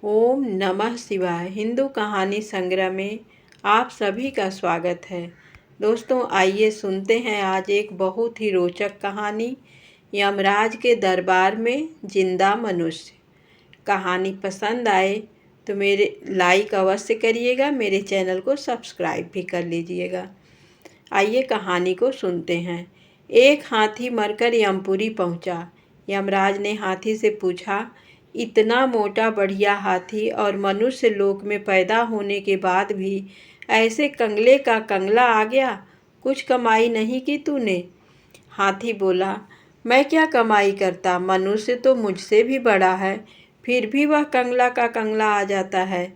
ओम नमः शिवाय। हिंदू कहानी संग्रह में आप सभी का स्वागत है। दोस्तों, आइए सुनते हैं आज एक बहुत ही रोचक कहानी, यमराज के दरबार में जिंदा मनुष्य। कहानी पसंद आए तो मेरे लाइक अवश्य करिएगा, मेरे चैनल को सब्सक्राइब भी कर लीजिएगा। आइए कहानी को सुनते हैं। एक हाथी मरकर यमपुरी पहुंचा। यमराज ने हाथी से पूछा, इतना मोटा बढ़िया हाथी और मनुष्य लोक में पैदा होने के बाद भी ऐसे कंगले का कंगला आ गया, कुछ कमाई नहीं की तूने? हाथी बोला, मैं क्या कमाई करता, मनुष्य तो मुझसे भी बड़ा है, फिर भी वह कंगला का कंगला आ जाता है।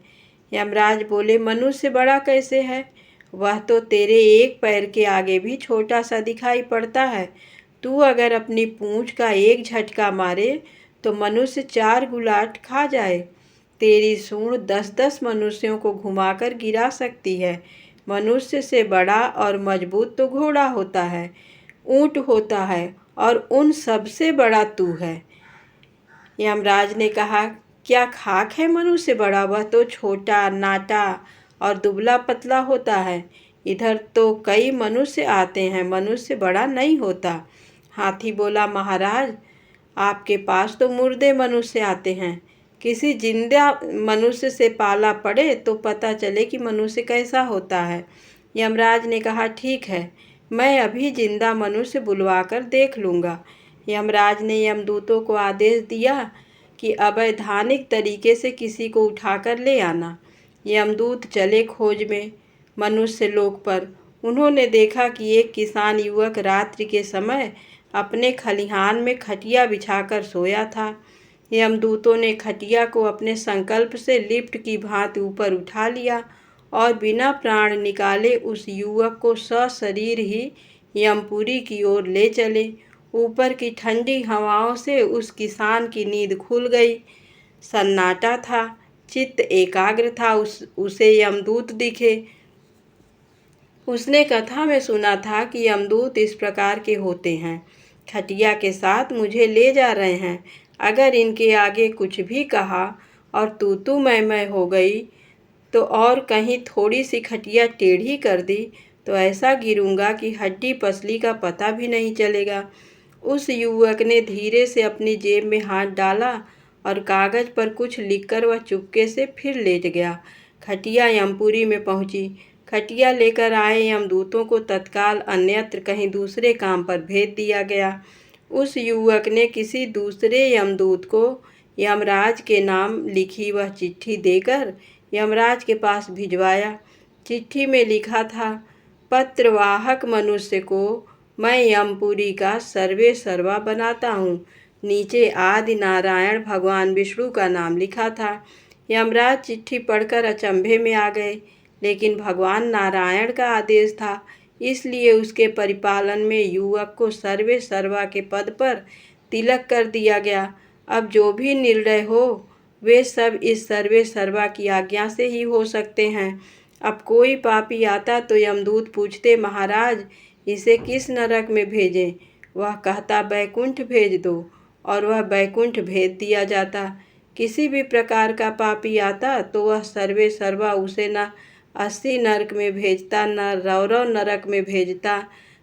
यमराज बोले, मनुष्य बड़ा कैसे है? वह तो तेरे एक पैर के आगे भी छोटा सा दिखाई पड़ता है। तू अगर अपनी पूंछ का एक झटका मारे तो मनुष्य 4 गुलाट खा जाए। तेरी सूंड 10-10 मनुष्यों को घुमाकर गिरा सकती है। मनुष्य से बड़ा और मजबूत तो घोड़ा होता है, ऊंट होता है, और उन सबसे बड़ा तू है। यमराज ने कहा, क्या खाक है मनुष्य बड़ा? वह तो छोटा नाटा और दुबला पतला होता है। इधर तो कई मनुष्य आते हैं, मनुष्य बड़ा नहीं होता। हाथी बोला, महाराज, आपके पास तो मुर्दे मनुष्य आते हैं। किसी जिंदा मनुष्य से पाला पड़े तो पता चले कि मनुष्य कैसा होता है। यमराज ने कहा, ठीक है, मैं अभी जिंदा मनुष्य बुलवाकर देख लूँगा। यमराज ने यमदूतों को आदेश दिया कि अवैधानिक तरीके से किसी को उठाकर ले आना। यमदूत चले खोज में मनुष्य लोक पर। उन्होंने देखा कि एक किसान युवक रात्रि के समय अपने खलिहान में खटिया बिछाकर सोया था। यमदूतों ने खटिया को अपने संकल्प से लिफ्ट की भांति ऊपर उठा लिया और बिना प्राण निकाले उस युवक को सशरीर ही यमपुरी की ओर ले चले। ऊपर की ठंडी हवाओं से उस किसान की नींद खुल गई। सन्नाटा था, चित्त एकाग्र था। उसे यमदूत दिखे। उसने कथा में सुना था कि यमदूत इस प्रकार के होते हैं, खटिया के साथ मुझे ले जा रहे हैं। अगर इनके आगे कुछ भी कहा और तू मैं हो गई तो और कहीं थोड़ी सी खटिया टेढ़ी कर दी तो ऐसा गिरूंगा कि हड्डी पसली का पता भी नहीं चलेगा। उस युवक ने धीरे से अपनी जेब में हाथ डाला और कागज पर कुछ लिखकर वह चुपके से फिर लेट गया। खटिया यमपुरी में पहुंची। खटिया लेकर आए यमदूतों को तत्काल अन्यत्र कहीं दूसरे काम पर भेज दिया गया। उस युवक ने किसी दूसरे यमदूत को यमराज के नाम लिखी वह चिट्ठी देकर यमराज के पास भिजवाया। चिट्ठी में लिखा था, पत्रवाहक मनुष्य को मैं यमपुरी का सर्वे सर्वा बनाता हूँ। नीचे आदि नारायण भगवान विष्णु का नाम लिखा था। यमराज चिट्ठी पढ़कर अचंभे में आ गए, लेकिन भगवान नारायण का आदेश था, इसलिए उसके परिपालन में युवक को सर्वे सर्वा के पद पर तिलक कर दिया गया। अब जो भी निर्णय हो वे सब इस सर्वे सर्वा की आज्ञा से ही हो सकते हैं। अब कोई पापी आता तो यमदूत पूछते, महाराज, इसे किस नरक में भेजें? वह कहता, बैकुंठ भेज दो, और वह बैकुंठ भेज दिया जाता। किसी भी प्रकार का पापी आता तो वह सर्वे सर्वा उसे न 80 नरक में भेजता, न रौरव नरक में भेजता,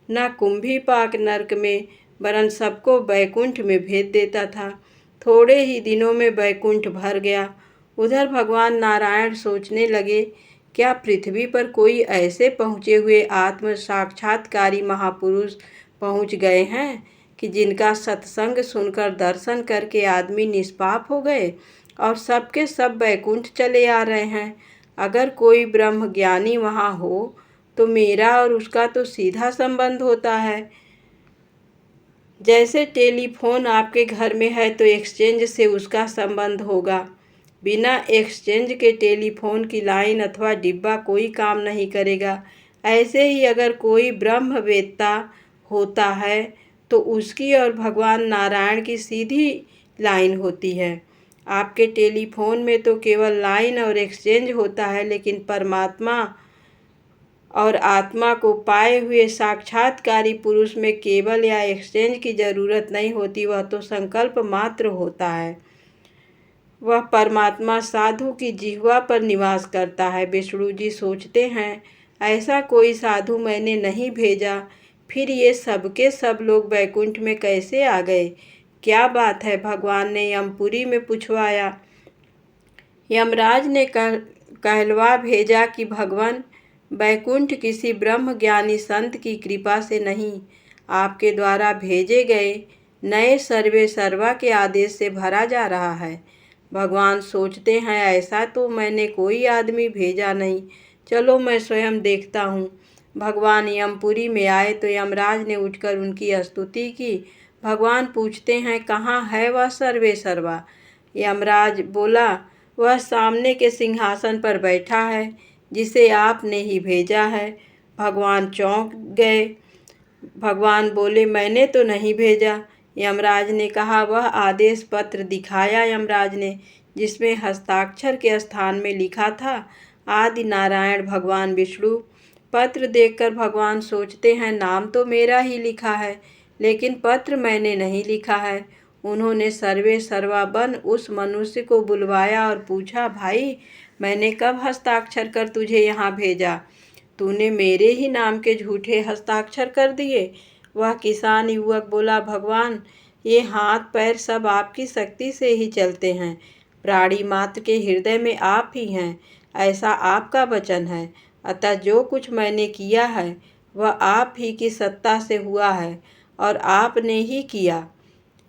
न कुंभीपाक नरक में, वरन सबको बैकुंठ में भेज देता था। थोड़े ही दिनों में बैकुंठ भर गया। उधर भगवान नारायण सोचने लगे, क्या पृथ्वी पर कोई ऐसे पहुँचे हुए आत्म साक्षात्कारी महापुरुष पहुँच गए हैं कि जिनका सत्संग सुनकर दर्शन करके आदमी निष्पाप हो गए और सबके सब बैकुंठ चले आ रहे हैं। अगर कोई ब्रह्म ज्ञानी वहाँ हो तो मेरा और उसका तो सीधा संबंध होता है। जैसे टेलीफोन आपके घर में है तो एक्सचेंज से उसका संबंध होगा। बिना एक्सचेंज के टेलीफोन की लाइन अथवा डिब्बा कोई काम नहीं करेगा। ऐसे ही अगर कोई ब्रह्मवेत्ता होता है तो उसकी और भगवान नारायण की सीधी लाइन होती है। आपके टेलीफोन में तो केवल लाइन और एक्सचेंज होता है, लेकिन परमात्मा और आत्मा को पाए हुए साक्षात्कारी पुरुष में केबल या एक्सचेंज की जरूरत नहीं होती, वह तो संकल्प मात्र होता है। वह परमात्मा साधु की जिह्वा पर निवास करता है। विष्णु जी सोचते हैं, ऐसा कोई साधु मैंने नहीं भेजा, फिर ये सबके सब लोग वैकुंठ में कैसे आ गए? क्या बात है? भगवान ने यमपुरी में पूछवाया। यमराज ने कहलवा भेजा कि भगवान, वैकुंठ किसी ब्रह्म ज्ञानी संत की कृपा से नहीं, आपके द्वारा भेजे गए नए सर्वे सर्वा के आदेश से भरा जा रहा है। भगवान सोचते हैं, ऐसा तो मैंने कोई आदमी भेजा नहीं, चलो मैं स्वयं देखता हूँ। भगवान यमपुरी में आए तो यमराज ने उठकर उनकी स्तुति की। भगवान पूछते हैं, कहाँ है वह सर्वे सर्वा? यमराज बोला, वह सामने के सिंहासन पर बैठा है, जिसे आपने ही भेजा है। भगवान चौंक गए। भगवान बोले, मैंने तो नहीं भेजा। यमराज ने कहा, वह आदेश पत्र दिखाया यमराज ने, जिसमें हस्ताक्षर के स्थान में लिखा था, आदि नारायण भगवान विष्णु। पत्र देखकर भगवान सोचते हैं, नाम तो मेरा ही लिखा है, लेकिन पत्र मैंने नहीं लिखा है। उन्होंने सर्वे सर्वा बन उस मनुष्य को बुलवाया और पूछा, भाई, मैंने कब हस्ताक्षर कर तुझे यहाँ भेजा? तूने मेरे ही नाम के झूठे हस्ताक्षर कर दिए। वह किसान युवक बोला, भगवान, ये हाथ पैर सब आपकी शक्ति से ही चलते हैं। प्राणी मात्र के हृदय में आप ही हैं, ऐसा आपका वचन है। अतः जो कुछ मैंने किया है वह आप ही की सत्ता से हुआ है और आपने ही किया।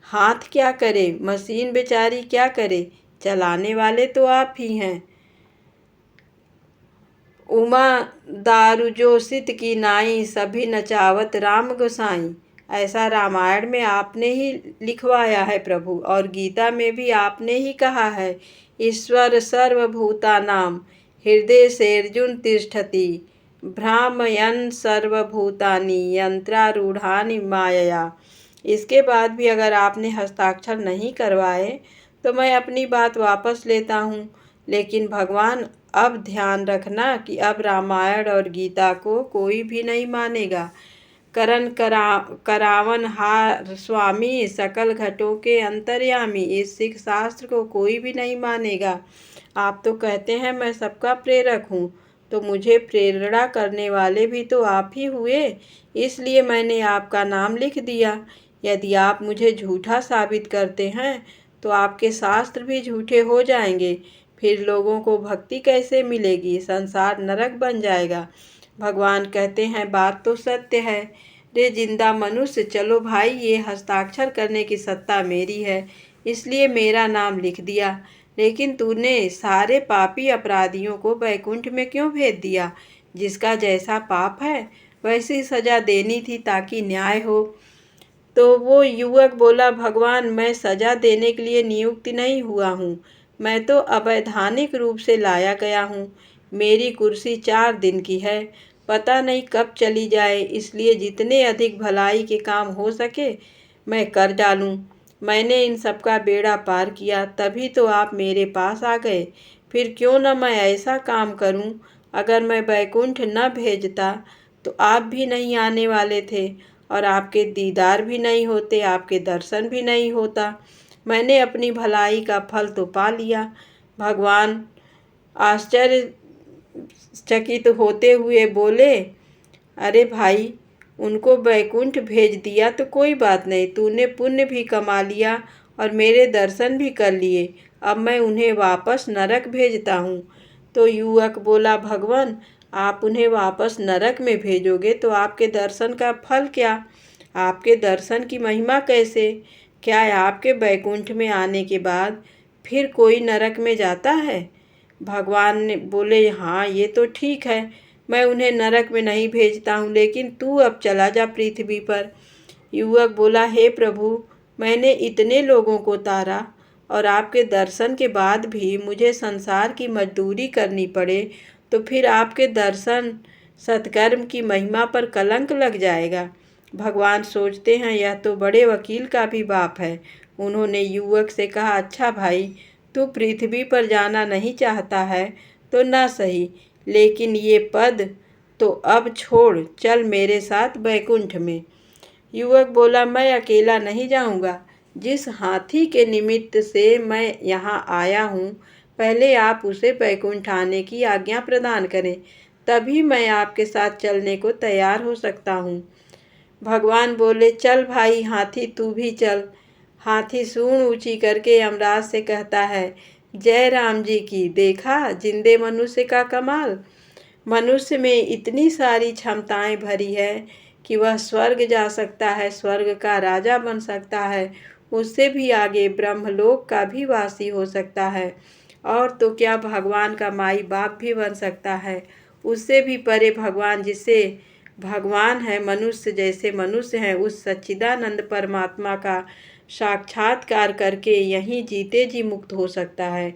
हाथ क्या करे, मशीन बेचारी क्या करे, चलाने वाले तो आप ही हैं। उमा दारुजोसित की नाई, सभी नचावत राम गोसाई। ऐसा रामायण में आपने ही लिखवाया है प्रभु, और गीता में भी आपने ही कहा है, ईश्वर सर्वभूतानां हृदय सेर्जुन तिष्ठति भ्रामयन् सर्वभूतानि यंत्रारूढ़ानि मायया। इसके बाद भी अगर आपने हस्ताक्षर नहीं करवाए तो मैं अपनी बात वापस लेता हूँ। लेकिन भगवान, अब ध्यान रखना कि अब रामायण और गीता को कोई भी नहीं मानेगा। करावन हार स्वामी, सकल घटों के अंतर्यामी, इस सिख शास्त्र को कोई भी नहीं मानेगा। आप तो कहते हैं मैं सबका प्रेरक हूँ, तो मुझे प्रेरणा करने वाले भी तो आप ही हुए, इसलिए मैंने आपका नाम लिख दिया। यदि आप मुझे झूठा साबित करते हैं तो आपके शास्त्र भी झूठे हो जाएंगे, फिर लोगों को भक्ति कैसे मिलेगी? संसार नरक बन जाएगा। भगवान कहते हैं, बात तो सत्य है रे जिंदा मनुष्य, चलो भाई, ये हस्ताक्षर करने की सत्ता मेरी है, इसलिए मेरा नाम लिख दिया। लेकिन तूने सारे पापी अपराधियों को वैकुंठ में क्यों भेज दिया? जिसका जैसा पाप है वैसी सजा देनी थी ताकि न्याय हो। तो वो युवक बोला, भगवान, मैं सजा देने के लिए नियुक्त नहीं हुआ हूँ, मैं तो अवैधानिक रूप से लाया गया हूँ। मेरी कुर्सी 4 दिन की है, पता नहीं कब चली जाए, इसलिए जितने अधिक भलाई के काम हो सके मैं कर डालूँ। मैंने इन सब का बेड़ा पार किया, तभी तो आप मेरे पास आ गए। फिर क्यों न मैं ऐसा काम करूं, अगर मैं वैकुंठ न भेजता तो आप भी नहीं आने वाले थे और आपके दीदार भी नहीं होते, आपके दर्शन भी नहीं होता। मैंने अपनी भलाई का फल तो पा लिया। भगवान आश्चर्यचकित होते हुए बोले, अरे भाई, उनको वैकुंठ भेज दिया तो कोई बात नहीं, तूने पुण्य भी कमा लिया और मेरे दर्शन भी कर लिए, अब मैं उन्हें वापस नरक भेजता हूँ। तो युवक बोला, भगवान, आप उन्हें वापस नरक में भेजोगे तो आपके दर्शन का फल क्या? आपके दर्शन की महिमा कैसे? क्या आपके वैकुंठ में आने के बाद फिर कोई नरक में जाता है? भगवान ने बोले, हाँ, ये तो ठीक है, मैं उन्हें नरक में नहीं भेजता हूँ, लेकिन तू अब चला जा पृथ्वी पर। युवक बोला, हे प्रभु, मैंने इतने लोगों को तारा और आपके दर्शन के बाद भी मुझे संसार की मजदूरी करनी पड़े तो फिर आपके दर्शन सत्कर्म की महिमा पर कलंक लग जाएगा। भगवान सोचते हैं, यह तो बड़े वकील का भी बाप है। उन्होंने युवक से कहा, अच्छा भाई, तू पृथ्वी पर जाना नहीं चाहता है तो ना सही, लेकिन ये पद तो अब छोड़, चल मेरे साथ वैकुंठ में। युवक बोला, मैं अकेला नहीं जाऊंगा, जिस हाथी के निमित्त से मैं यहाँ आया हूँ, पहले आप उसे बैकुंठ आने की आज्ञा प्रदान करें, तभी मैं आपके साथ चलने को तैयार हो सकता हूँ। भगवान बोले, चल भाई हाथी, तू भी चल। हाथी सूंड ऊंची करके यमराज से कहता है, जय राम जी की। देखा जिंदे मनुष्य का कमाल। मनुष्य में इतनी सारी क्षमताएं भरी है कि वह स्वर्ग जा सकता है, स्वर्ग का राजा बन सकता है, उससे भी आगे ब्रह्मलोक का भी वासी हो सकता है, और तो क्या भगवान का माई बाप भी बन सकता है। उससे भी परे भगवान, जिसे भगवान है मनुष्य जैसे मनुष्य हैं, उस सच्चिदानंद परमात्मा का साक्षात्कार करके यहीं जीते जी मुक्त हो सकता है।